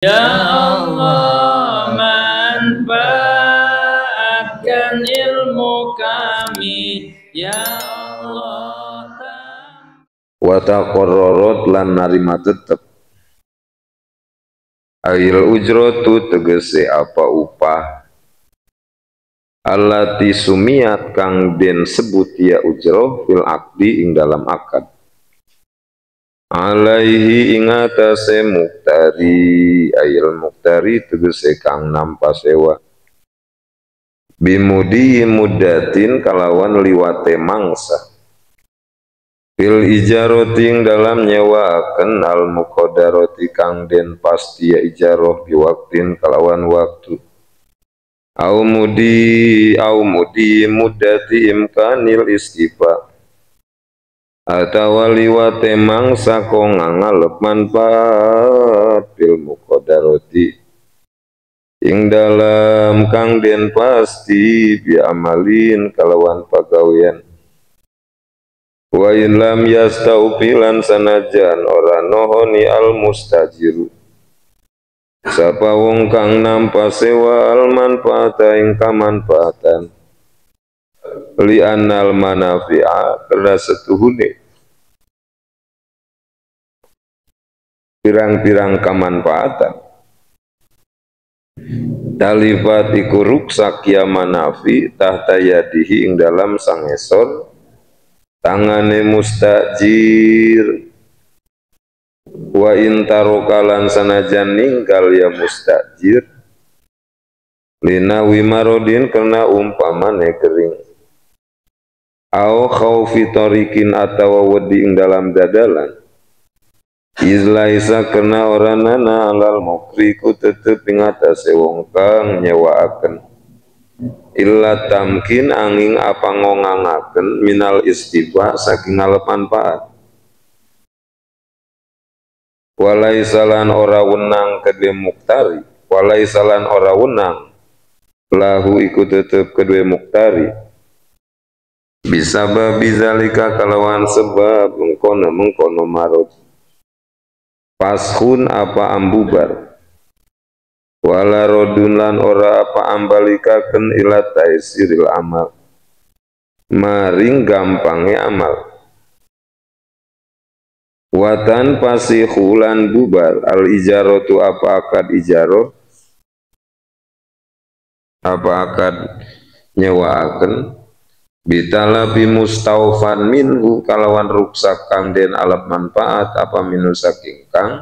Ya Allah, manfaatkan ilmu kami, ya Allah. Wa taqarrarat lan narima tetep ail ujratu tegese apa upah allati sumiat kang den sebut ya ujroh fil akdi ing dalam akad alaihi ing atase muktari ail muktari tegese kang nampa sewa bimudi mudatin kalawan liwate mangsa fil ijaroti ing dalam nyewaaken al muqaddarati kang den pasti ya ijaroh biwaktin kalawan waktu au mudi muddati imkanil istifa atawa liwate mangsa kong ngalep manfaat fil muqaddarati ing dalam kang den pasti bi amalin kalawan pagawean wa in lam yastaufilan sanajan ora nohoni al mustajiru sapa wong kang nampa sewa al manfaata ing kamanfaatan li annal manafi'a karena setuhune pirang-pirang kamanfaatan talifat iku ruksak ya manafi tahta yadihi ing dalam sangesor tangane mustajir wa intarokalan sanajan ninggal ya mustajir lina wimarodin karena umpamane kering au khaufi tarikin atawa wedi ing dalam dadalan izlaisa karena oranana alal mukriku tetep ing atase wong kang nyewaaken illa tamkin angin apa ngongangaken minal istifa saking ngalep manfaat walaisalan ora wenang kedue muktari walaisalan ora wenang lahu iku tetep kedue muktari bisa babizalika kalawan sebab mengkono marot pashun apa ambubar wala rodun lan ora apa ambalikaken ila taisiril amal maring gampange amal watan pasihulan bubar al ijaratu apa akad ijaroh apa akad nyewaaken bitalabi mustaufan minhu kalawan ruksak kang den alap manfaat apa minu saking kang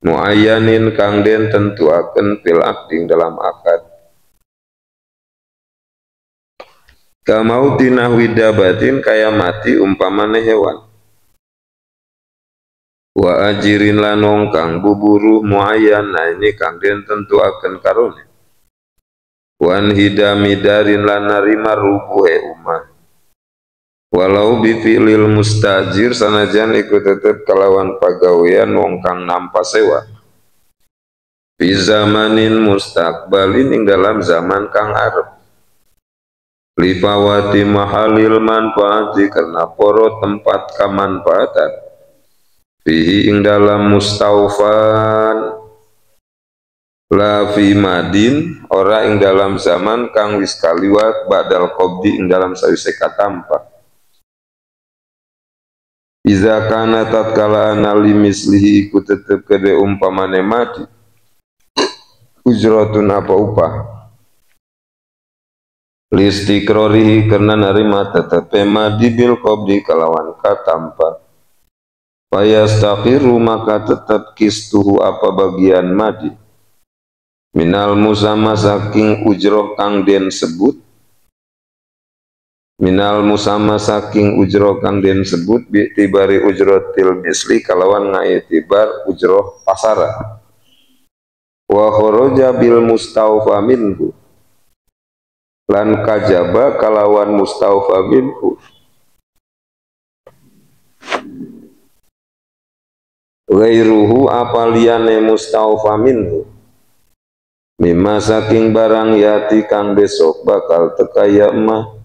muayyanin kang den tentuaken fil akding dalam akad kamauti nahwi dabatin kaya mati umpamane hewan wa ajirin lanong kang buburu muayyan nah ini kang den tentuaken karone wan hidamidarin lan narima rubuhe umah walau bifi'lil mustajir sanajan iku tetep kalawan pagawean wong kang nampa sewa fi zamanin mustaqbalin ing dalam zaman kang arep lifawati mahalil manfaati karena poro tempat kamanfaatan fihi ing dalam mustaufan la fi madin ora ing dalam zaman kang wis kaliwat badal qabdi ing dalam sawise katampa iza kana tatkala ana limislihi iku tetep kede umpamane mati ujratun apa upah listikrorihi karena narima tetepe madi bil qabdi kalawan katampa fayastaqiru maka tetap kistuhu apa bagian madi minal musamma saking ujroh kang den sebut minal musamma saking ujroh kang den sebut bi'tibari ujrotil misli kalawan ngaitibar ujroh pasara wa kharaja bil mustaufa minhu lan kajaba kalawan mustaufa minhu ghairuhu apaliyane mustaufa minhu mimma saking barang yati kang besok bakal tekaya emah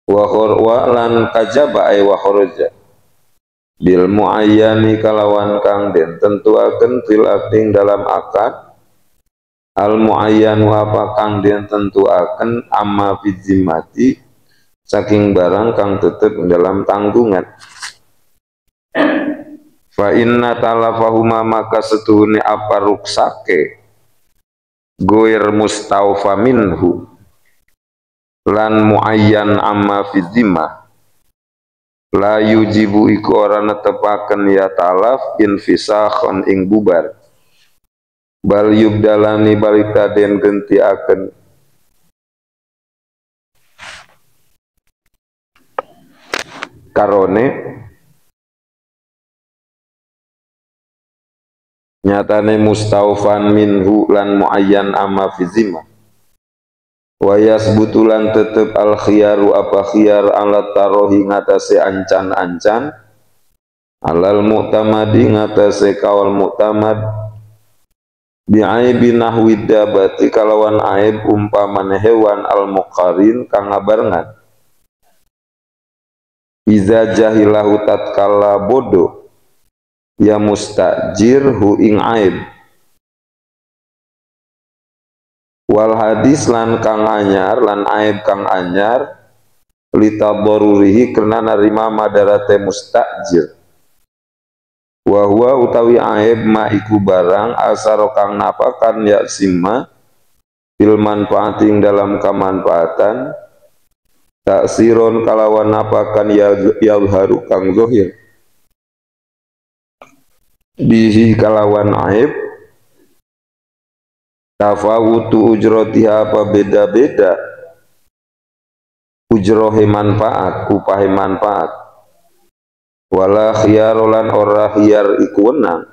wa lan kajaba ay wa kharaja bil muayyani kalawan kang den tentuaken fil akting dalam akad al muayyanu apa kang den tentuaken amma fi zimmati saking barang kang tetep dalam tanggungan. Fa inna talafahuma maka setuhune apa ruksake goir mustaufa minhu lan muayyan amma fi zimmah la yujibu iku ora netepaken ya talaf infisakhan ing bubar bal yubdalani balika den gentiaken karone nyatane mustaufan minhu lan muayyan amma fi zimmah wa yasbutulan tetep al khiyaru apa khiyar ala tarohi ngatasi ancan-ancan alal mu'tamadi ngatasi kawal mu'tamad bi'aibi nahwi dabati kalawan aib umpamane hewan al muqarin kang ngabarengan iza jahilahu tatkala bodoh ya mustajir hu ing aib wal hadis lan kang anyar lan aib kang anyar litadarurihi karena narima madarate mustajir wa huwa utawi aib ma iku barang asaro kang napakan ya simma fil manfaating dalam kemanfaatan taksiron kalawan napakan yalharu kang zahir bihi kalawan aib tafawutu ujrotiha apa beda-beda ujrohi manfaat upahi manfaat wala khiyarolan ora khiyar iku wenang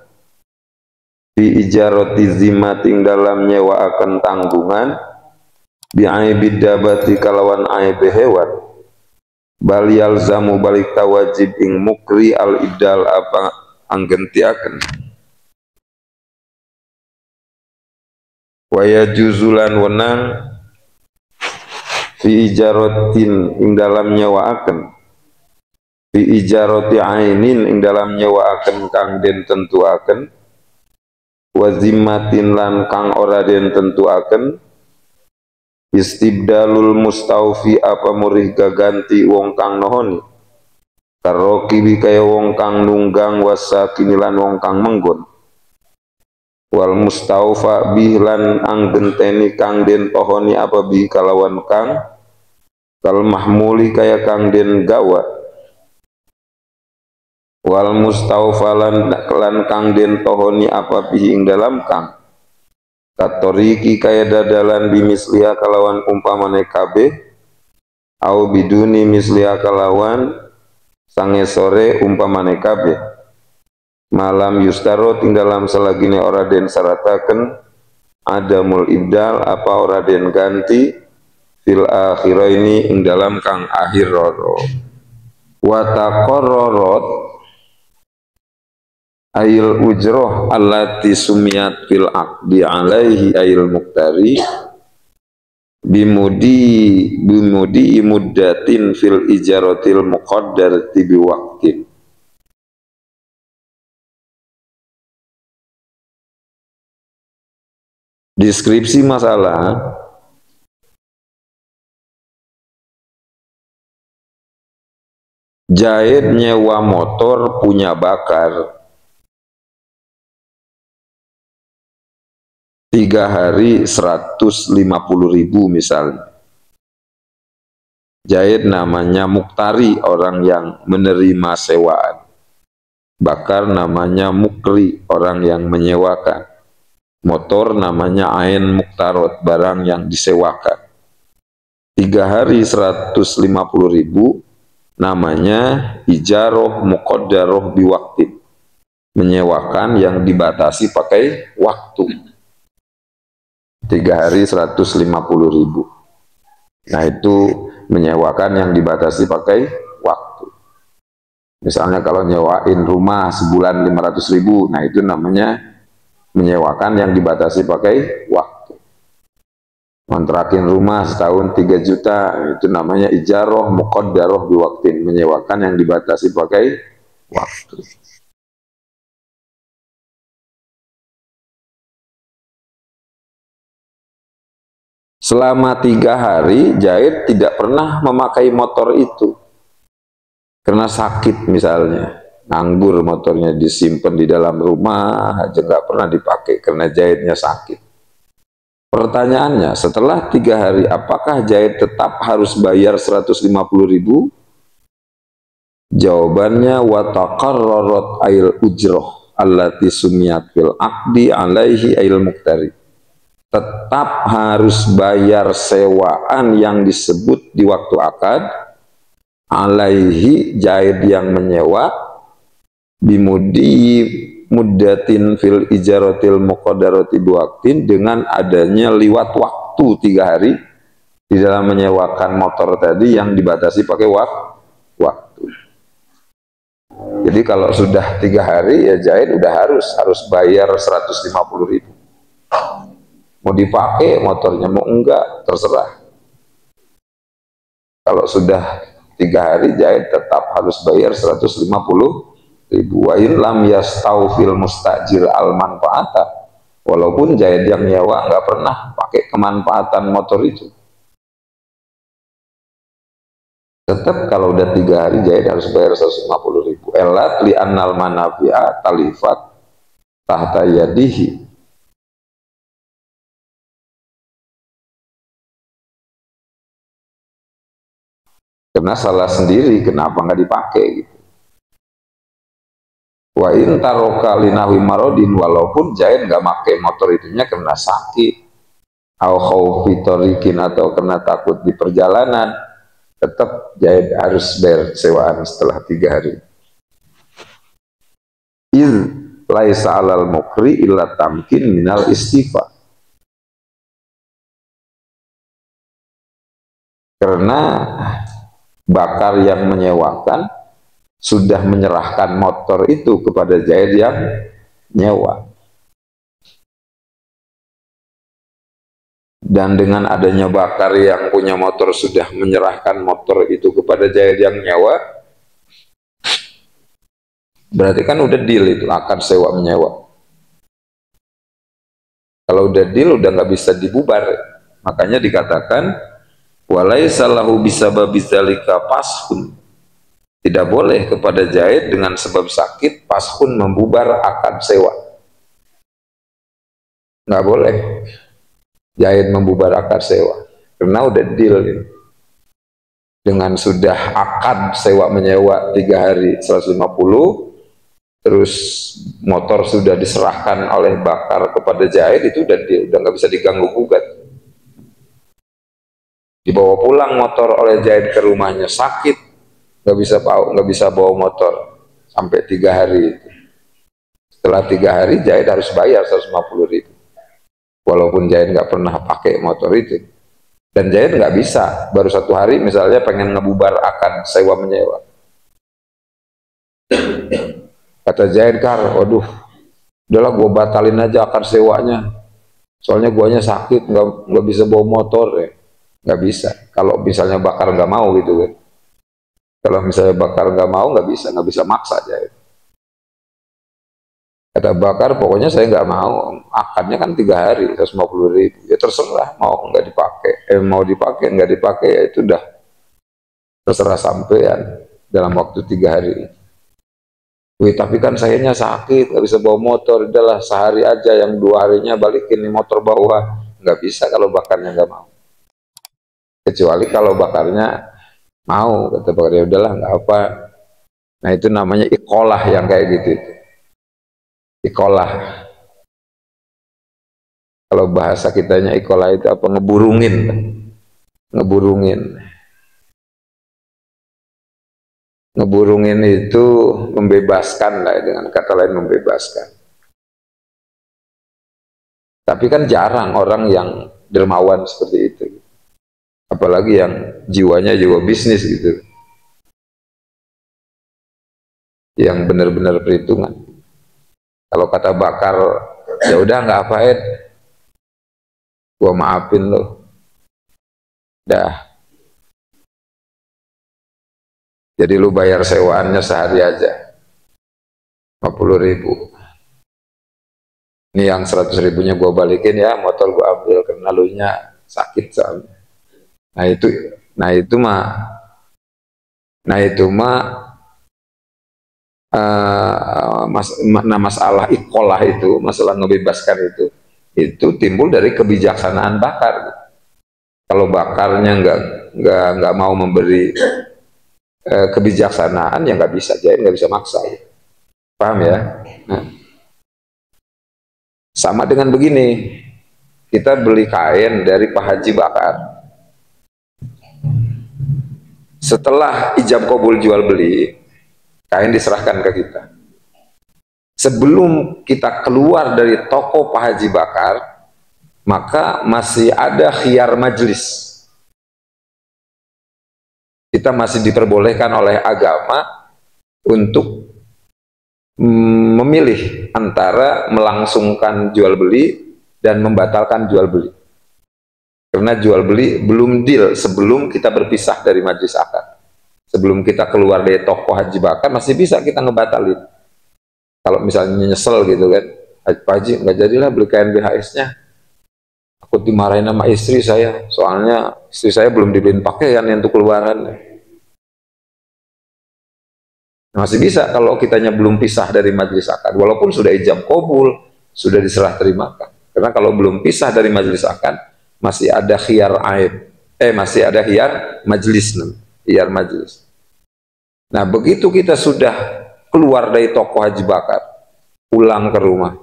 fi ijarati zimmating dalam nyewa akan tanggungan bi'aibid dabati kalawan aib hewan bal yalzamu balik tawajib ing mukri al idal apa anggentiaken waya juzulan wenang fi ijaratin ing dalam nyewaaken fi ijarati ainin ing dalam nyewaaken kang den tentuaken wa zimmatin lan kang ora den tentuaken istibdalul mustaufi apa murih gaganti wong kang nohoni karokibi kaya wong kang nunggang wasakinilan wong kang menggon wal mustaufa bihlan anggenteni kang den pohoni apa bi kalawan kang kal mahmuli kaya kang den gawa wal mustaufa lan kang den pohoni apa bi ing dalam kang katoriki kaya dadalan bimisliha kalawan umpamane kabeh au biduni misliha kalawan sange sore umpamane kabeh malam yustaro tinggalam selagine ora den syarataken adamul ibdal apa ora den ganti fil akhiraini ing dalam kang akhir roro wa taqarrarat ayil ujroh allati sumiyat fil aqdi alaihi ayil muqtari bimudi muddatin fil ijaratil muqaddarati biwaqtin. Deskripsi masalah Jahit nyewa motor punya bakar 3 hari 150.000 misalnya. Jahit namanya muktari, orang yang menerima sewaan. Bakar namanya mukri, orang yang menyewakan. Motor namanya ain muktarot, barang yang disewakan. 3 hari 150.000 namanya ijaroh muqaddaroh biwaktin, menyewakan yang dibatasi pakai waktu. 3 hari 150.000. Nah itu menyewakan yang dibatasi pakai waktu. Misalnya kalau nyewain rumah sebulan 500.000, nah itu namanya menyewakan yang dibatasi pakai waktu. Kontrakin rumah setahun 3 juta, itu namanya ijaroh muqaddaroh biwaktin, menyewakan yang dibatasi pakai waktu. Selama 3 hari Zaid tidak pernah memakai motor itu karena sakit, misalnya nganggur, motornya disimpan di dalam rumah aja nggak pernah dipakai karena Zaidnya sakit. Pertanyaannya, setelah 3 hari apakah Zaid tetap harus bayar 150.000? Jawabannya, wa taqarrarat ail ujroh allati sumiyat fil aqdi alaihi ail muqtari. Tetap harus bayar sewaan yang disebut di waktu akad, alaihi Zaid yang menyewa, bimudi muddatin fil ijaratil muqaddarati biwaqtin, dengan adanya liwat waktu 3 hari di dalam menyewakan motor tadi yang dibatasi pakai waktu. Jadi kalau sudah 3 hari ya Zaid udah harus bayar 150.000. Mau dipakai motornya, mau enggak, terserah. Kalau sudah 3 hari Zaid tetap harus bayar 150.000. Wa in lam yastaufil mustajir al manfaata, walaupun Zaid yang nyewa enggak pernah pakai kemanfaatan motor itu, tetap kalau udah 3 hari Zaid harus bayar 150.000. Elat li annal manafi'a talifat tahta yadihi. Karena salah sendiri, kenapa nggak dipakai gitu. Wa in taroka linawi marodin, walaupun Zaid nggak pakai motor itunya karena sakit, au khaufi tariqin, atau karena takut di perjalanan, tetap Zaid harus bayar sewaan setelah 3 hari. Il laisa alal mukri illa tamkin minal istifa. Karena bakar yang menyewakan sudah menyerahkan motor itu kepada Zaid yang nyewa. Dan dengan adanya bakar yang punya motor sudah menyerahkan motor itu kepada Zaid yang nyewa, berarti kan udah deal itu, akad sewa menyewa. Kalau udah deal udah nggak bisa dibubar. Makanya dikatakan walaisa lahu bisababi dzalika pashun. Tidak boleh kepada Zaid dengan sebab sakit pashun, membubar akad sewa. Nggak boleh Zaid membubar akad sewa karena udah deal ini. Dengan sudah akad sewa menyewa 3 hari 150, terus motor sudah diserahkan oleh bakar kepada Zaid, itu udah deal, udah nggak bisa diganggu gugat. Dibawa pulang motor oleh Zaid ke rumahnya sakit, nggak bisa bawa motor sampai 3 hari itu. Setelah 3 hari Zaid harus bayar 150.000, walaupun Zaid nggak pernah pakai motor itu. Dan Zaid nggak bisa baru 1 hari misalnya pengen ngebubar akad sewa menyewa. Kata Zaid, waduh, udahlah gue batalin aja akad sewanya, soalnya guanya sakit, nggak bisa bawa motor ya. Nggak bisa. Kalau misalnya bakar nggak mau gitu kan. Kalau misalnya bakar nggak mau, nggak bisa maksa aja. Kata bakar, pokoknya saya nggak mau. Akadnya kan 3 hari, 150.000. Ya terserah, mau nggak dipakai, mau dipakai nggak dipakai, ya itu udah terserah sampean dalam waktu 3 hari. Wih, tapi kan sayanya sakit, nggak bisa bawa motor, udahlah sehari aja, yang 2 harinya balikin nih motor bawah. Nggak bisa kalau bakarnya nggak mau. Kecuali kalau bakarnya mau, kata bakar, ya udahlah nggak apa. Nah itu namanya ikolah yang kayak gitu. Ikolah. Kalau bahasa kitanya ikolah itu apa? Ngeburungin. Ngeburungin itu membebaskan lah, dengan kata lain membebaskan. Tapi kan jarang orang yang dermawan seperti itu. Apalagi yang jiwanya jiwa bisnis gitu, yang benar-benar perhitungan. Kalau kata bakar, ya udah nggak apa Ed, gua maafin lo, dah. Jadi lu bayar sewaannya sehari aja. 50.000. Ini yang 100.000-nya gue balikin ya, motor gue ambil karena lunya sakit soalnya. Nah itu, nah itu mah, nah itu mah masalah ikolah itu, masalah ngebebaskan itu timbul dari kebijaksanaan bakar. Kalau bakarnya nggak mau memberi kebijaksanaan, ya nggak bisa, jadi nggak bisa maksa. Paham ya? Nah, sama dengan begini, kita beli kain dari Pak Haji Bakar. Setelah ijab kabul jual beli, kain diserahkan ke kita. Sebelum kita keluar dari toko Pak Haji Bakar, maka masih ada khiyar majlis. Kita masih diperbolehkan oleh agama untuk memilih antara melangsungkan jual beli dan membatalkan jual beli. Karena jual beli belum deal sebelum kita berpisah dari majlis akad. Sebelum kita keluar dari toko Haji Bakar masih bisa kita ngebatalin. Kalau misalnya nyesel gitu kan, Pak Haji nggak jadilah beli kain BHS-nya. Aku dimarahin sama istri saya, soalnya istri saya belum dibeliin pakaian untuk keluaran. Masih bisa kalau kitanya belum pisah dari majlis akad, walaupun sudah ijab kabul, sudah diserah terimakan. Karena kalau belum pisah dari majlis akad, masih ada khiyar aib, masih ada khiyar majlis, khiyar majlis. Nah begitu kita sudah keluar dari toko Haji Bakar, pulang ke rumah,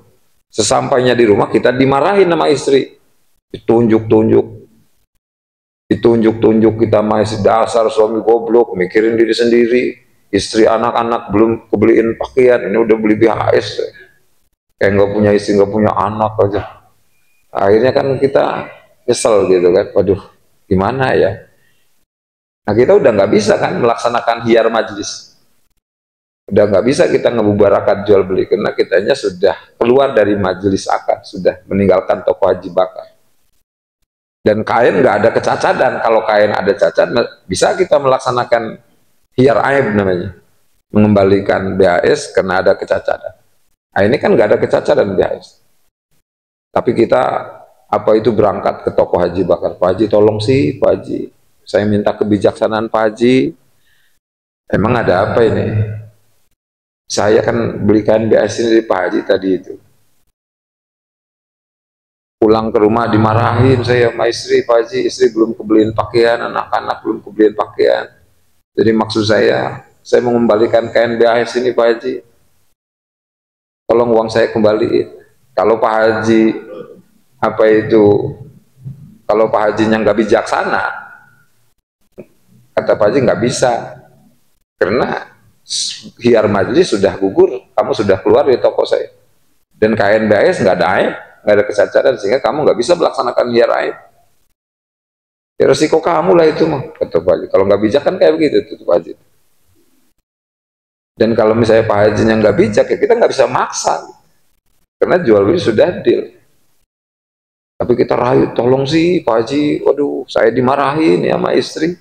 sesampainya di rumah kita dimarahin sama istri, ditunjuk-tunjuk, kita masih dasar suami goblok, mikirin diri sendiri. Istri anak-anak belum kebeliin pakaian, ini udah beli BHS, kayak nggak punya istri nggak punya anak aja. Akhirnya kan kita nyesel gitu kan, waduh gimana ya. Nah kita udah nggak bisa kan melaksanakan khiyar majlis, udah nggak bisa kita ngebubarkan jual beli karena kitanya sudah keluar dari majlis akad, sudah meninggalkan toko Haji Bakar. Dan kain nggak ada kecacadan. Kalau kain ada cacat, bisa kita melaksanakan khiyar aib namanya, mengembalikan BHS karena ada kecacatan. Nah ini kan nggak ada kecacatan BHS, tapi kita berangkat ke toko Haji Bakar, Pak Haji tolong sih Pak Haji, saya minta kebijaksanaan Pak Haji, emang ada apa ini, saya kan belikan BHS ini dari Pak Haji tadi itu. Pulang ke rumah dimarahin saya sama istri, Pak Haji istri belum kebeliin pakaian, anak-anak belum kebeliin pakaian. Jadi maksud saya mau mengembalikan kain BHS ini Pak Haji, tolong uang saya kembaliin. Kalau Pak Haji kalau Pak Hajinya nggak bijaksana, kata Pak Haji nggak bisa, karena khiyar majlis sudah gugur, kamu sudah keluar dari toko saya, dan kain BHS nggak ada aib, nggak ada kesadaran, sehingga kamu nggak bisa melaksanakan khiyar aib. Ya resiko kamu lah itu mah, kata Pak Haji. Kalau nggak bijak kan kayak begitu tuh Pak Haji. Dan kalau misalnya Pak Hajinya nggak bijak, ya kita nggak bisa maksa, karena jual beli sudah deal. Tapi kita rayu, tolong sih Pak Haji, waduh saya dimarahin ya sama istri.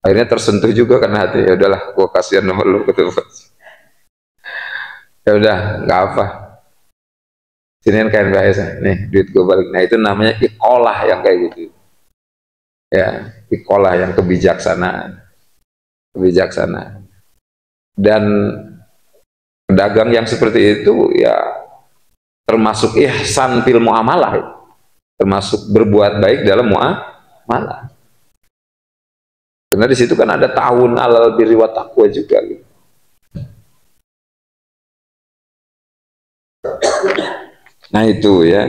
Akhirnya tersentuh juga karena hati, ya udahlah, gua kasihan sama lu, kata Pak Haji. Ya udah, nggak apa. Siniin kain BHS, nih duit gue balik. Nah itu namanya ikolah yang kayak gitu. Ya, ikolah yang kebijaksanaan. Dan pedagang yang seperti itu ya termasuk ihsan fil muamalah, termasuk berbuat baik dalam muamalah. Karena di situ kan ada ta'awun 'alal birri wa taqwa juga gitu. Nah itu ya.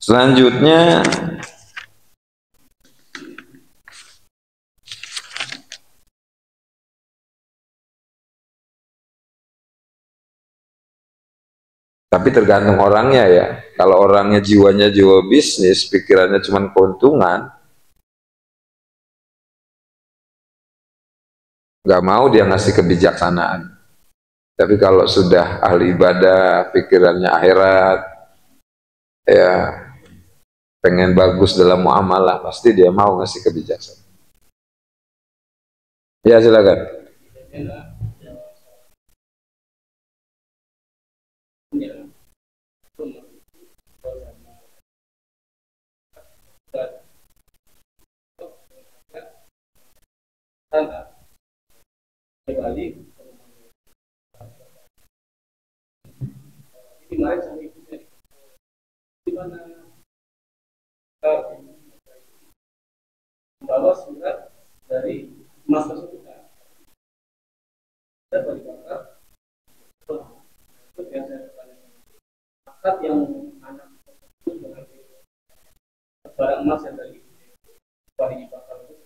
Selanjutnya tapi tergantung orangnya ya. Kalau orangnya jiwanya jiwa bisnis, pikirannya cuma keuntungan, nggak mau dia ngasih kebijaksanaan. Tapi kalau sudah ahli ibadah, pikirannya akhirat, ya pengen bagus dalam muamalah, pasti dia mau ngasih kebijaksanaan. Ya silakan. Membawa surat dari emas tersebut dari bakar itu yang saya akad yang anak barang emas yang dari wali bakar itu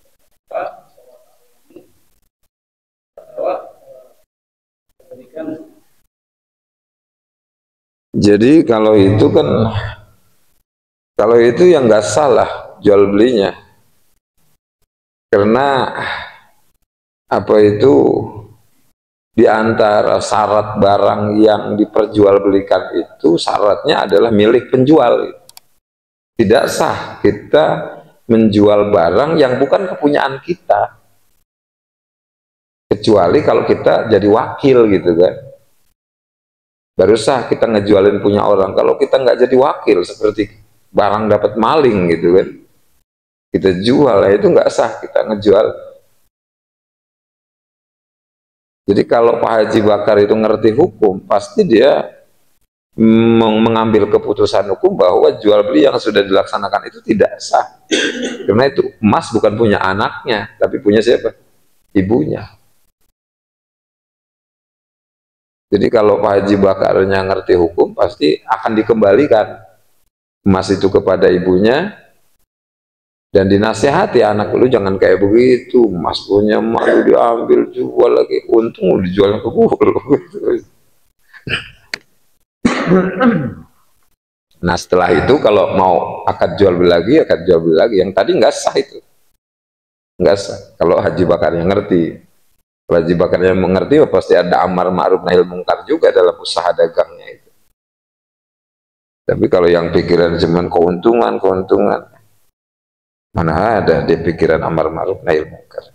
bahwa berikan. Jadi kalau itu yang nggak salah jual belinya, karena apa itu di antara syarat barang yang diperjualbelikan itu syaratnya adalah milik penjual. Tidak sah kita menjual barang yang bukan kepunyaan kita, kecuali kalau kita jadi wakil gitu kan, baru sah kita ngejualin punya orang. Kalau kita nggak jadi wakil, seperti barang dapat maling gitu kan, kita jual, itu nggak sah kita ngejual. Jadi kalau Pak Haji Bakar itu ngerti hukum, pasti dia mengambil keputusan hukum bahwa jual beli yang sudah dilaksanakan itu tidak sah. Karena itu emas bukan punya anaknya, tapi punya siapa? Ibunya. Jadi kalau Pak Haji Bakarnya ngerti hukum, pasti akan dikembalikan emas itu kepada ibunya, dan dinasehati, anak lu jangan kayak begitu, emas punya emak lu diambil, jual lagi, untung lu dijualnya ke gua. Nah setelah itu kalau mau akad jual beli lagi, akad jual beli lagi. Yang tadi nggak sah itu, nggak sah. Kalau Haji Bakarnya ngerti, kalau Haji Bakarnya mengerti, pasti ada amar ma'ruf nahi mungkar juga dalam usaha dagangnya itu. Tapi kalau yang pikiran cuman keuntungan, mana ada di pikiran amar ma'ruf nahi mungkar.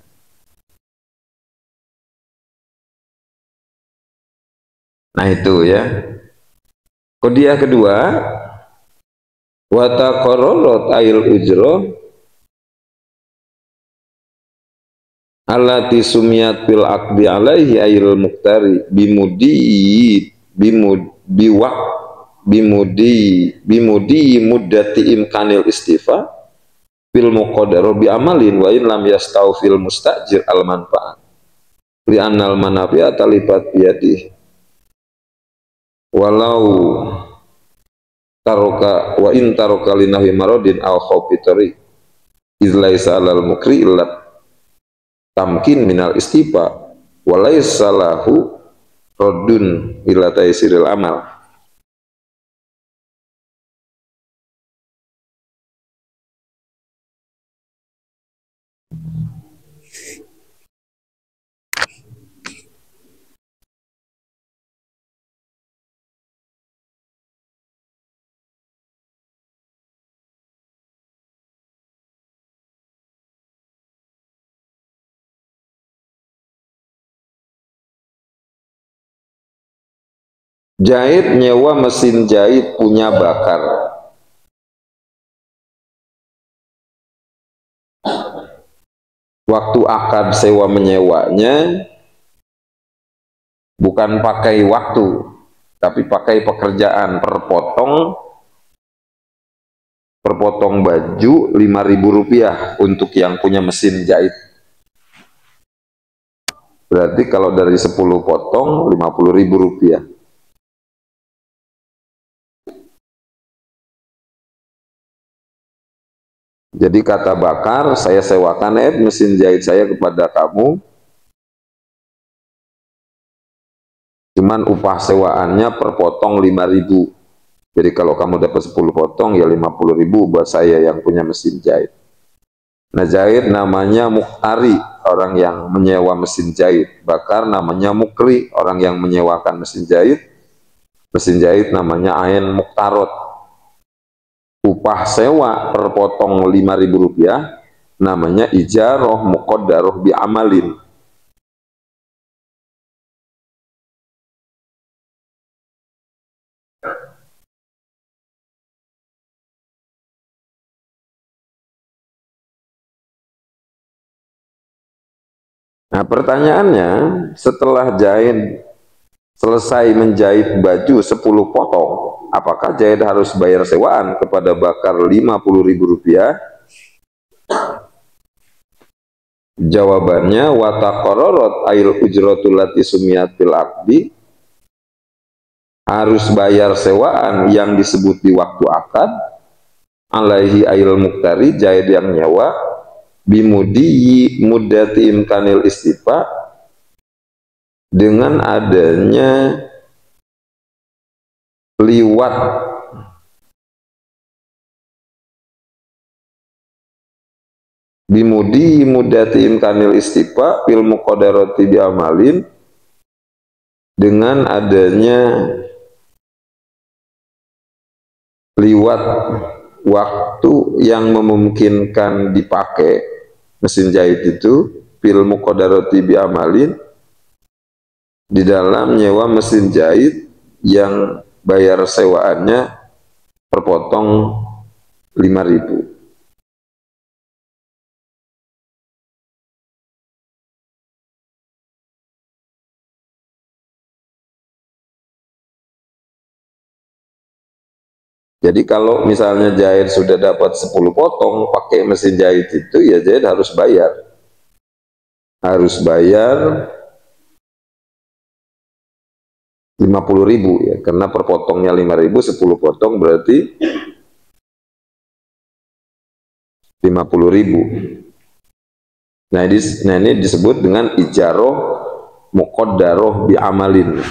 Nah itu ya. Qadiyah kedua, wa taqarrarat ayil ujra allati sumiyat bil aqdi alaihi ayil muqtari bimudi muddati imkanil istifa fil muqaddar bi amalin wa in lam yastau fil mustajir al manfaat li annal manafi'a talibat biyadi walau taroka wa in taroka linahi marodin aw khawfi tari iz laisa alal mukri illa tamkin minal istifa wa laisa lahu raddun ila taysiril amal. Jahit nyewa mesin jahit punya Bakar. Waktu akad sewa menyewanya bukan pakai waktu, tapi pakai pekerjaan per potong baju Rp5.000 untuk yang punya mesin jahit. Berarti kalau dari 10 potong Rp50.000. Jadi kata Bakar, saya sewakan mesin jahit saya kepada kamu, cuman upah sewaannya per potong 5.000. Jadi kalau kamu dapat 10 potong ya 50.000 buat saya yang punya mesin jahit. Nah jahit namanya muktari, orang yang menyewa mesin jahit. Bakar namanya mukri, orang yang menyewakan mesin jahit. Mesin jahit namanya ain muktarot. Upah sewa per potong Rp5.000 namanya ijaroh muqaddaroh bi amalin. Nah, pertanyaannya, setelah jahit selesai menjahit baju 10 potong, apakah jahit harus bayar sewaan kepada bakar Rp50.000? Jawabannya, wataqarrarat ail ujratul lati sumiyatil aqdi, harus bayar sewaan yang disebut di waktu akad, alaihi ail muktari, jahit yang nyawa, bimudi muddati imkanil istifa, dengan adanya liwat bimudi muddati imkanil istifa fil muqaddarati bi amalin, dengan adanya liwat waktu yang memungkinkan dipakai mesin jahit itu fil muqaddarati bi amalin, di dalam nyewa mesin jahit yang bayar sewaannya perpotong 5.000. Jadi kalau misalnya jahit sudah dapat 10 potong pakai mesin jahit itu, ya jahit harus bayar. Harus bayar 50.000 ya, karena per potongnya 5.000, 10 potong berarti 50.000. Nah ini disebut dengan ijaroh muqaddaroh bi amalin.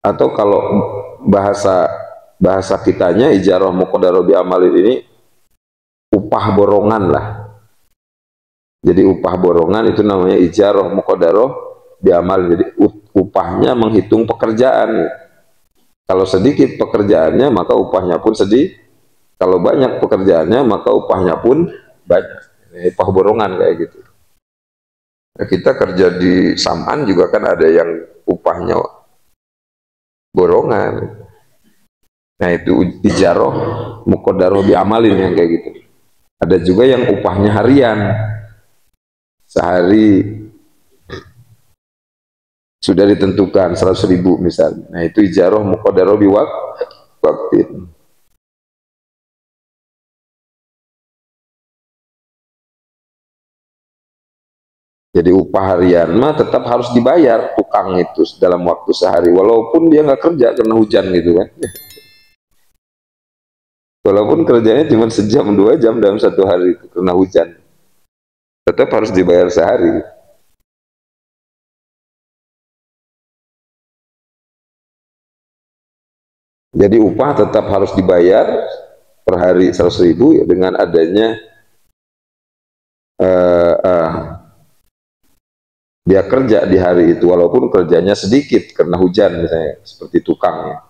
Atau kalau bahasa kitanya, ijaroh muqaddaroh bi amalin ini upah borongan lah. Jadi upah borongan itu namanya ijaroh muqaddaroh bi amalin. Jadi upahnya menghitung pekerjaan. Kalau sedikit pekerjaannya maka upahnya pun sedikit. Kalau banyak pekerjaannya maka upahnya pun banyak. Upah borongan kayak gitu. Nah, kita kerja di Saman juga kan ada yang upahnya borongan. Nah itu ijaroh muqaddaroh bi amalin yang kayak gitu. Ada juga yang upahnya harian, sehari sudah ditentukan 100.000 misalnya. Nah itu ijaroh muqaddaroh bi waqtin. Jadi upah harian mah tetap harus dibayar tukang itu dalam waktu sehari, walaupun dia nggak kerja karena hujan gitu kan. Walaupun kerjanya cuma sejam 2 jam dalam satu hari karena hujan, tetap harus dibayar sehari. Jadi upah tetap harus dibayar per hari 100.000 ya, dengan adanya dia kerja di hari itu, walaupun kerjanya sedikit karena hujan misalnya, seperti tukang ya.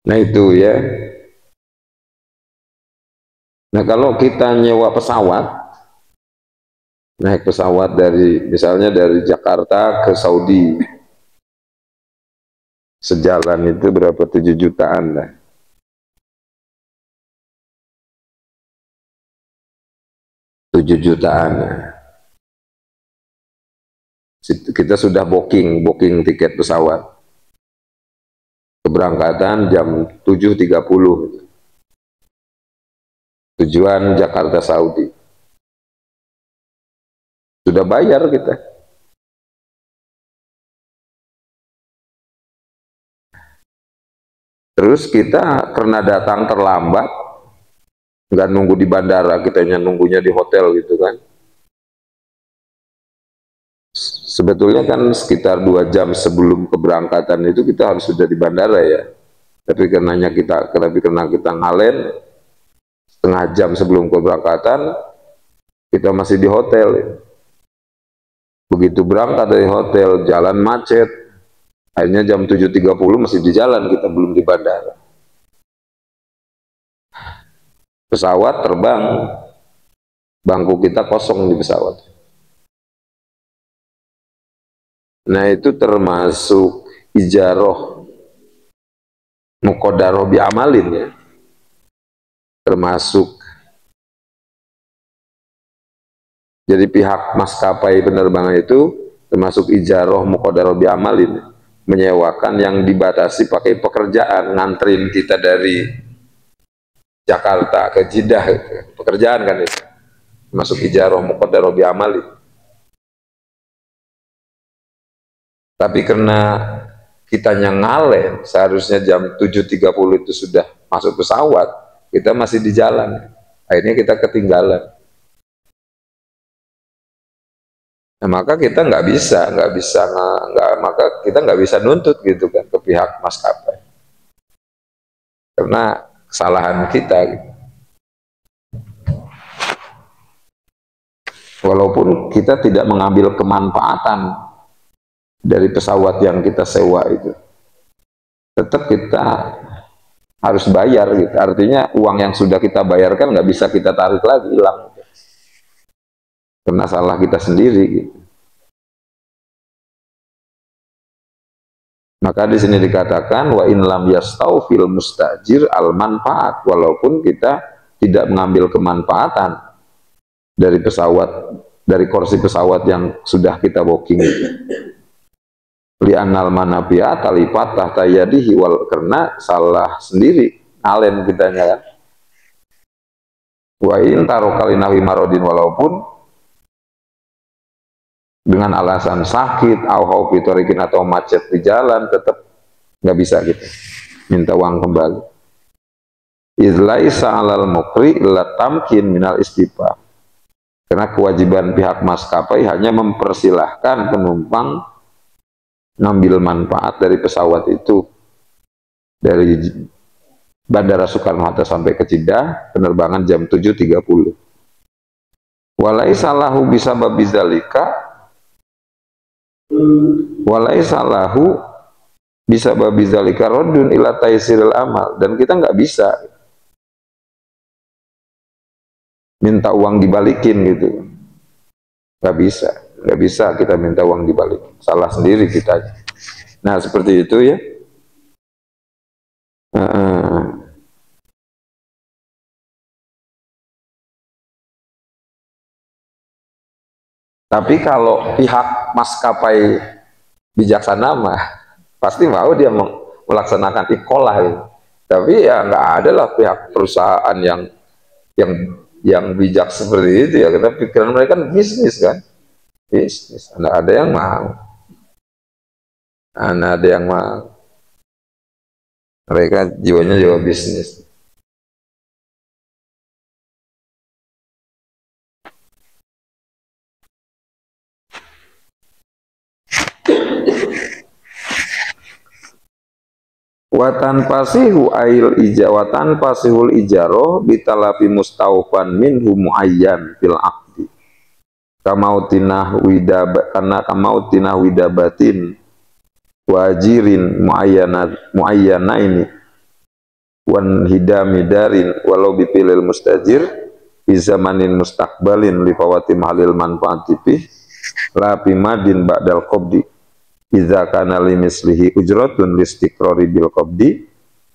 Nah itu ya. Nah kalau kita nyewa pesawat, naik pesawat dari misalnya dari Jakarta ke Saudi, sejalan itu berapa, 7 jutaan lah. 7 jutaan. Kita sudah booking tiket pesawat. Keberangkatan jam 7.30. Tujuan Jakarta Saudi. Sudah bayar kita. Terus kita karena datang terlambat, nggak nunggu di bandara, kitanya nunggunya di hotel gitu kan. Sebetulnya kan sekitar 2 jam sebelum keberangkatan itu kita harus sudah di bandara ya. Tapi karena kita ngalen, setengah jam sebelum keberangkatan kita masih di hotel. Begitu berangkat dari hotel, jalan macet. Akhirnya jam 7.30 masih di jalan, kita belum di bandara. pesawat terbang, bangku kita kosong di pesawat. Nah itu termasuk ijaroh muqaddarah bi amalin ya, termasuk. Jadi pihak maskapai penerbangan itu termasuk ijaroh muqaddarah bi amalin, menyewakan yang dibatasi pakai pekerjaan, nganterin kita dari Jakarta ke Jeddah, pekerjaan kan itu, masuk ijaroh muqaddarah bi amalin. Tapi karena kitanya ngalen, seharusnya jam 7.30 itu sudah masuk pesawat, kita masih di jalan, akhirnya kita ketinggalan. Nah, maka kita maka kita nggak bisa nuntut gitu kan ke pihak maskapai, karena kesalahan kita gitu. Walaupun kita tidak mengambil kemanfaatan dari pesawat yang kita sewa itu, tetap kita harus bayar gitu. Artinya uang yang sudah kita bayarkan nggak bisa kita tarik lagi, hilang gitu. Karena salah kita sendiri gitu. Maka di sini dikatakan wa in lam yastaufil mustajir al manfaat, walaupun kita tidak mengambil kemanfaatan dari pesawat, dari kursi pesawat yang sudah kita booking itu. Li anal manafia talipat tahta yadihi, wal, karena salah sendiri, alen kitanya kan. Wa in tarokalinawi marodin, walaupun dengan alasan sakit, atau macet di jalan, tetap nggak bisa gitu, minta uang kembali. Izlaisa alal mukri la tamkin minal istifa, karena kewajiban pihak maskapai hanya mempersilahkan penumpang ngambil manfaat dari pesawat itu, dari Bandara Soekarno-Hatta sampai ke Jeddah, penerbangan jam 7.30. Walaisa lahu bisa babizalika, walaisa lahu bisa babizalika rodun ila taisiril amal, dan kita nggak bisa minta uang dibalikin gitu, nggak bisa kita minta uang dibalikin, salah sendiri kita. Nah seperti itu ya. Tapi kalau pihak maskapai bijaksana mah pasti mau dia melaksanakan ikolah gitu. Tapi ya nggak ada lah pihak perusahaan yang bijak seperti itu ya, karena pikiran mereka kan bisnis kan, bisnis. Ada yang mau, ada yang mau, mereka jiwanya juga bisnis. Watan pasihu ail ijawatan pasihul ijaroh bitalafi mustaufan minhu muayyan fil aqdi kamautinah widabatin wajirin muayyana ini wan hidami darin walau bipilil mustajir fi zamanin mustaqbalin li fawati mahalil manfaati bih la bimadin ba'dal qabdi idza kana limislihi ujratun listiqrari bil qabdi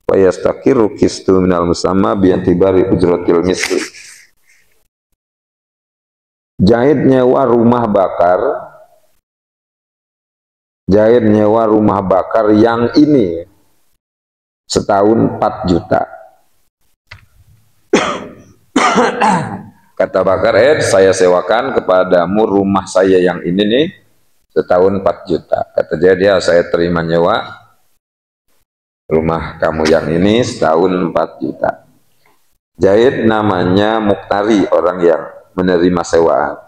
wa yastaqiru qistu minal musamma bi i'tibari ujratil misli. Jahid nyewa rumah bakar yang ini setahun 4 juta. Kata bakar, saya sewakan kepadamu rumah saya yang ini nih setahun 4 juta. Kata dia saya terima nyewa rumah kamu yang ini setahun 4 juta. Jahid namanya muktari, orang yang menerima sewaan.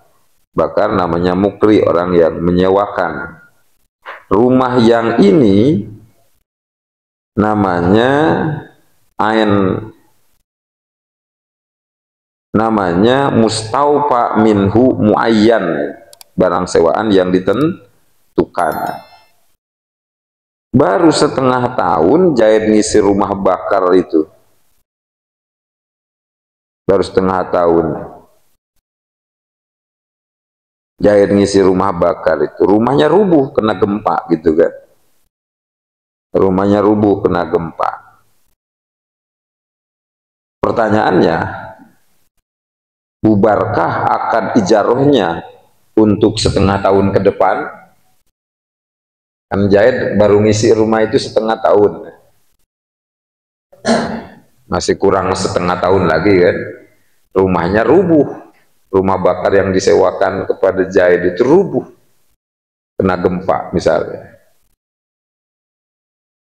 Bakar namanya mukri, orang yang menyewakan. Rumah yang ini namanya mustaufa minhu muayyan, barang sewaan yang ditentukan. Baru setengah tahun Jahid ngisi rumah bakar itu, baru setengah tahun. Jahit ngisi rumah bakar itu, rumahnya rubuh kena gempa gitu kan. Rumahnya rubuh kena gempa. Pertanyaannya, bubarkah akad ijarohnya untuk setengah tahun ke depan? Kan Jahit baru ngisi rumah itu setengah tahun, masih kurang setengah tahun lagi kan. Rumahnya rubuh, rumah bakar yang disewakan kepada Jahit itu rubuh kena gempa misalnya.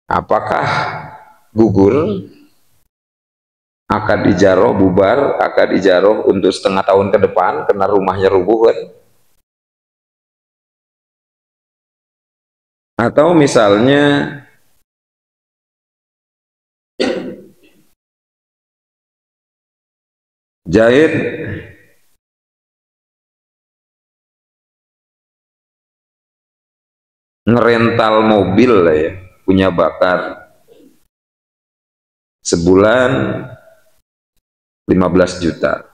Apakah gugur akad ijaroh, bubar akad ijaroh untuk setengah tahun ke depan karena rumahnya rubuh kan? Atau misalnya Jahit ngerental mobil lah ya, punya bakar sebulan 15 juta.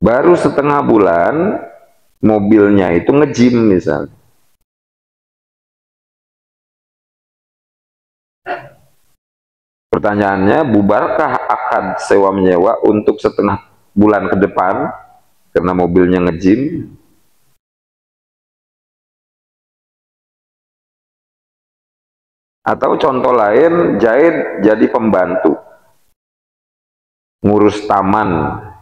Baru setengah bulan mobilnya itu nge-gym misalnya. Pertanyaannya, bubarkah akad sewa menyewa untuk setengah bulan ke depan karena mobilnya nge-gym? Atau contoh lain, Jahit jadi pembantu ngurus taman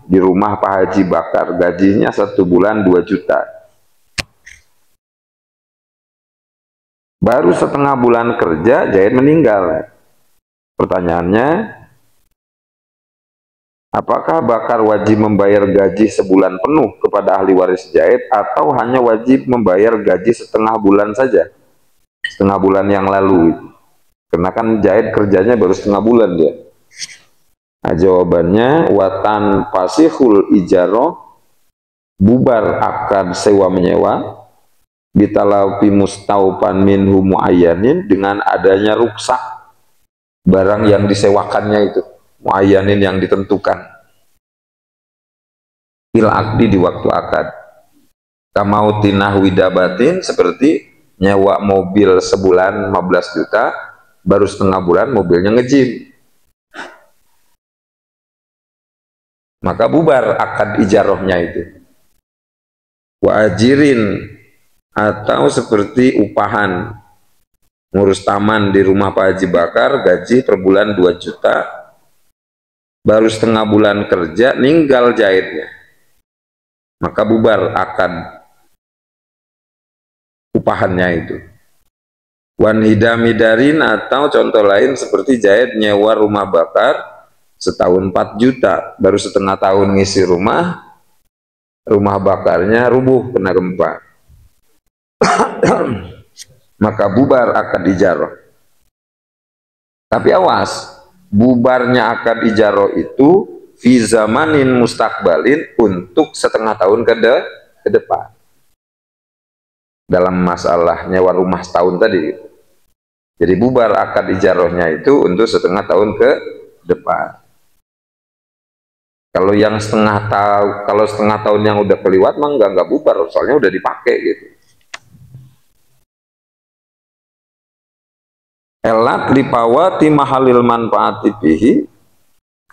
di rumah Pak Haji Bakar, gajinya 1 bulan 2 juta. Baru setengah bulan kerja, Jahit meninggal. Pertanyaannya, apakah Bakar wajib membayar gaji sebulan penuh kepada ahli waris Jahit atau hanya wajib membayar gaji setengah bulan saja? Setengah bulan yang lalu. Karena kan Jahit kerjanya baru setengah bulan dia. Nah, jawabannya watan fasihul ijaroh, bubar akad sewa menyewa bitalafi mustaupan minhu muayyanin, dengan adanya ruksak barang yang disewakannya itu, muayyanin yang ditentukan, il akdi di waktu akad. Kamautinah widabatin, seperti nyewa mobil sebulan 15 juta, baru setengah bulan mobilnya nge-gym, maka bubar akad ijarohnya itu. Wa ajirin, atau seperti upahan ngurus taman di rumah Pak Haji Bakar, gaji per bulan 2 juta, baru setengah bulan kerja ninggal Jahitnya, maka bubar akad upahannya itu. Wan hidamidarin, atau contoh lain seperti Jahit nyewa rumah bakar setahun 4 juta, baru setengah tahun ngisi rumah bakarnya rubuh kena gempa, maka bubar akad ijaroh. Tapi awas, bubarnya akad ijaroh itu fi zamanin mustakbalin, untuk setengah tahun ke depan. Dalam masalah nyewa rumah setahun tadi, jadi bubar akad ijarohnya itu untuk setengah tahun ke depan. Kalau yang setengah tahun yang udah keliwat mah nggak bubar, soalnya udah dipakai gitu. Elat lipawati mahalil manfaati bihi,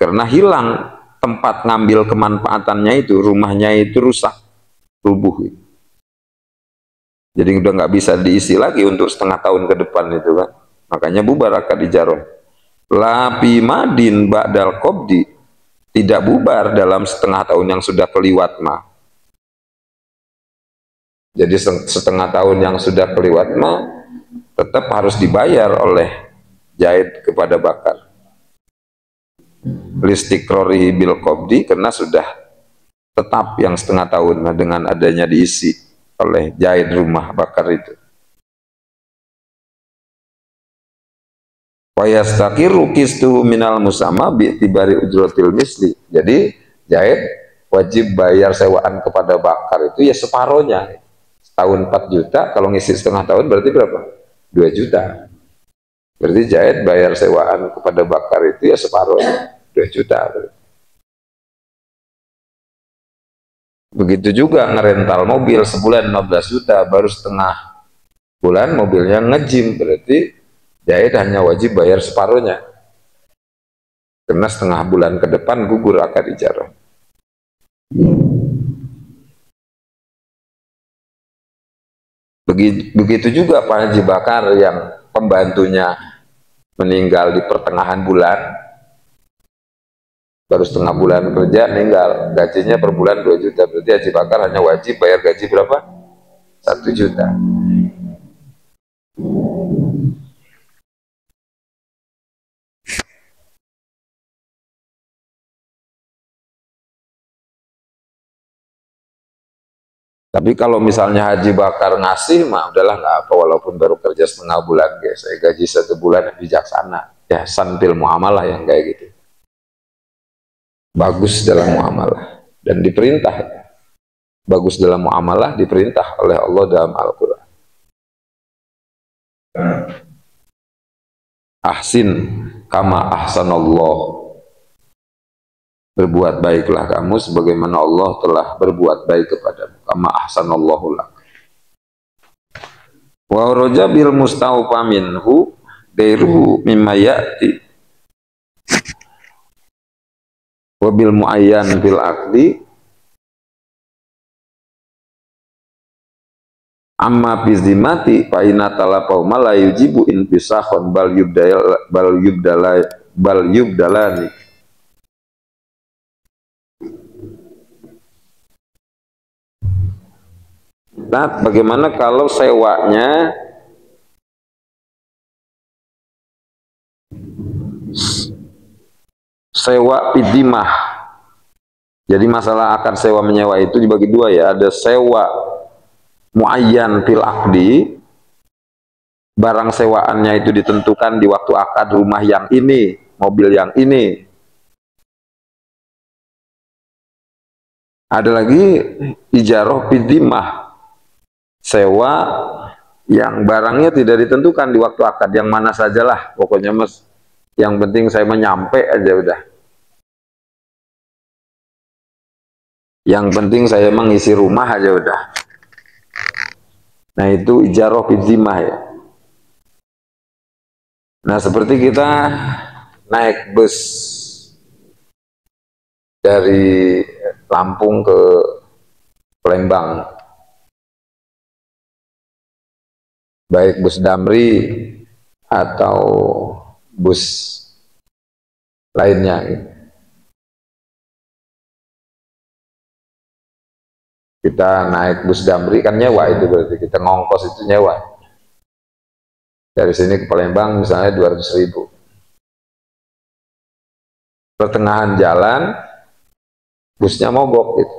karena hilang tempat ngambil kemanfaatannya itu, rumahnya itu rusak, rubuh. Jadi udah nggak bisa diisi lagi untuk setengah tahun ke depan itu kan. Makanya bubar akad ijaroh. Lapi madin ba'dal qabdi, tidak bubar dalam setengah tahun yang sudah keliwat mah. Jadi setengah tahun yang sudah keliwat mah tetap harus dibayar oleh Jahit kepada Bakar. Listiqrorihi bil qabdi, karena sudah tetap yang setengah tahun dengan adanya diisi oleh Jahit rumah Bakar itu. Wayastaqiru qistu minal musamma bi'tibari ujratil misli. Jadi Jahit wajib bayar sewaan kepada Bakar itu ya separohnya, tahun 4 juta, kalau ngisi setengah tahun berarti berapa? 2 juta. Berarti Jahit bayar sewaan kepada Bakar itu ya separuh, 2 juta. Begitu juga ngerental mobil sebulan 15 juta, baru setengah bulan mobilnya ngejim, berarti Jahit hanya wajib bayar separuhnya. Karena setengah bulan ke depan gugur akad ijarah. Begitu juga Pak Haji Bakar yang pembantunya meninggal di pertengahan bulan, baru setengah bulan kerja meninggal, gajinya per bulan 2 juta, berarti Haji Bakar hanya wajib bayar gaji berapa? 1 juta. Tapi kalau misalnya Haji Bakar ngasih mah udahlah nggak apa, walaupun baru kerja setengah bulan, guys, saya gaji 1 bulan, bijaksana ya, santil muamalah yang kayak gitu, bagus dalam muamalah dan diperintah, bagus dalam muamalah diperintah oleh Allah dalam Al-Quran. Ahsin kama ahsanallah, berbuat baiklah kamu sebagaimana Allah telah berbuat baik kepadamu. Kama ahsanallahu lak. Wa roja bil mustaufa minhu gairuhu mimma ya'ti. Wa bil muayyan bil aqdi amma bizimati fa inna talaqau ma la yujibu in bisahun bal yubdalani. Nah, bagaimana kalau sewanya sewa pidimah? Jadi masalah akad sewa menyewa itu dibagi dua ya, ada sewa muayyan fil aqdi, barang sewaannya itu ditentukan di waktu akad, rumah yang ini, mobil yang ini. Ada lagi ijarah pidimah, sewa yang barangnya tidak ditentukan di waktu akad, yang mana sajalah pokoknya mas, yang penting saya menyampe aja udah, yang penting saya mengisi rumah aja udah. Nah itu ijarah pidimah ya. Nah seperti kita naik bus dari Lampung ke Palembang, baik bus Damri atau bus lainnya. Kita naik bus Damri kan nyewa, itu berarti kita ngongkos itu nyewa. Dari sini ke Palembang misalnya 200.000. Pertengahan jalan busnya mogok gitu.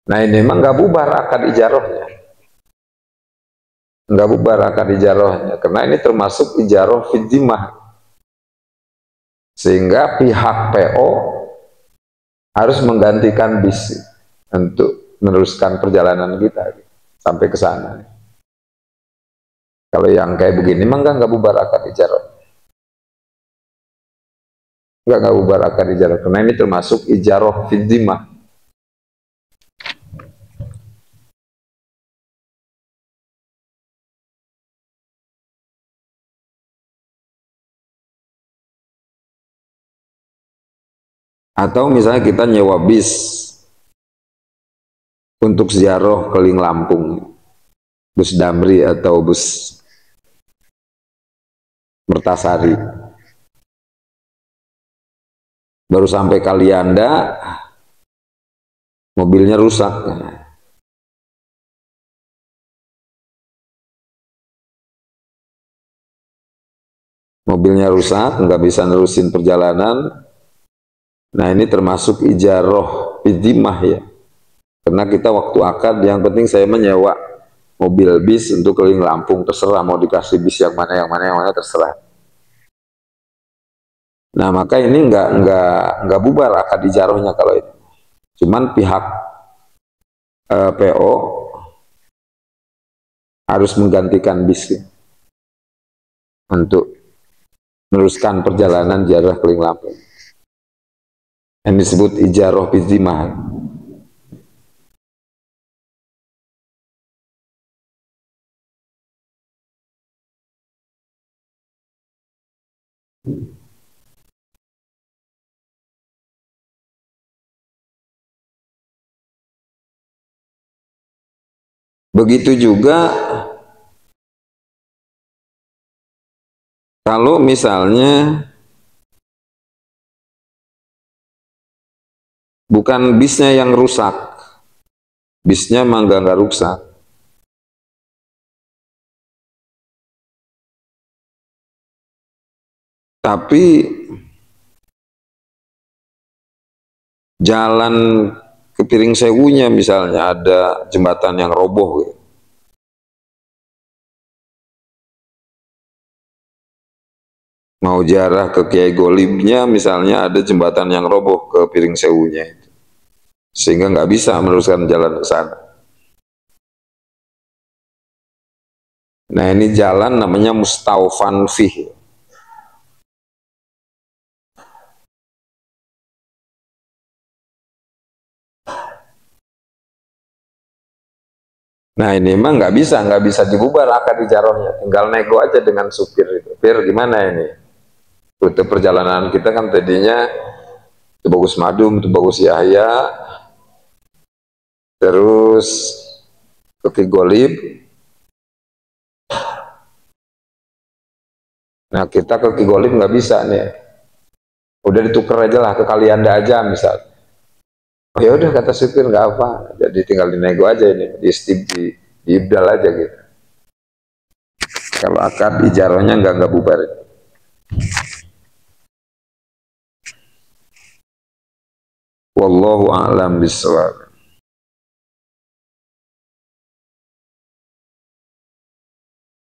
Nah ini memang nggak bubar akad ijarahnya, nggak bubar akad ijarahnya, karena ini termasuk ijarah fidzimah, sehingga pihak PO harus menggantikan bis untuk meneruskan perjalanan kita sampai ke sana. Kalau yang kayak begini memang nggak bubar akad ijarah, nggak bubar akad ijarah, karena ini termasuk ijarah fidzimah. Atau misalnya kita nyewa bis untuk ziarah keliling Lampung, bus Damri atau bus Mertasari, baru sampai Kalianda mobilnya rusak, nggak bisa nerusin perjalanan. Nah ini termasuk ijarah fidzimah ya, karena kita waktu akad yang penting saya menyewa mobil bis untuk keliling Lampung, terserah mau dikasih bis yang mana terserah. Nah maka ini nggak bubar akad ijarahnya kalau ini, cuman pihak PO harus menggantikan bis untuk meneruskan perjalanan ziarah keliling Lampung. Ini disebut ijarah bizimah. Begitu juga kalau misalnya bukan bisnya yang rusak, bisnya mah nggak rusak, tapi jalan ke Piring Sewunya misalnya ada jembatan yang roboh gitu. Mau ziarah ke Kiai Golibnya misalnya ada jembatan yang roboh ke Piring Sewunya itu, sehingga nggak bisa meneruskan jalan ke sana. Nah ini jalan namanya mustaufan fih. Nah ini emang nggak bisa dibubar akad ijarahnya, tinggal nego aja dengan supir itu. Pir gimana ini? Rute perjalanan kita kan tadinya itu Bagus Madum, itu Bagus Yahya, terus ke Ki Golib. Nah kita ke Ki Golib nggak bisa nih, udah ditukar aja lah ke Kalianda aja misal. Oh ya udah kata supir nggak apa, jadi tinggal dinego aja ini, di ibdal aja gitu. Kalau akad ijarahnya nggak bubar. Wallahu a'lam bishawab.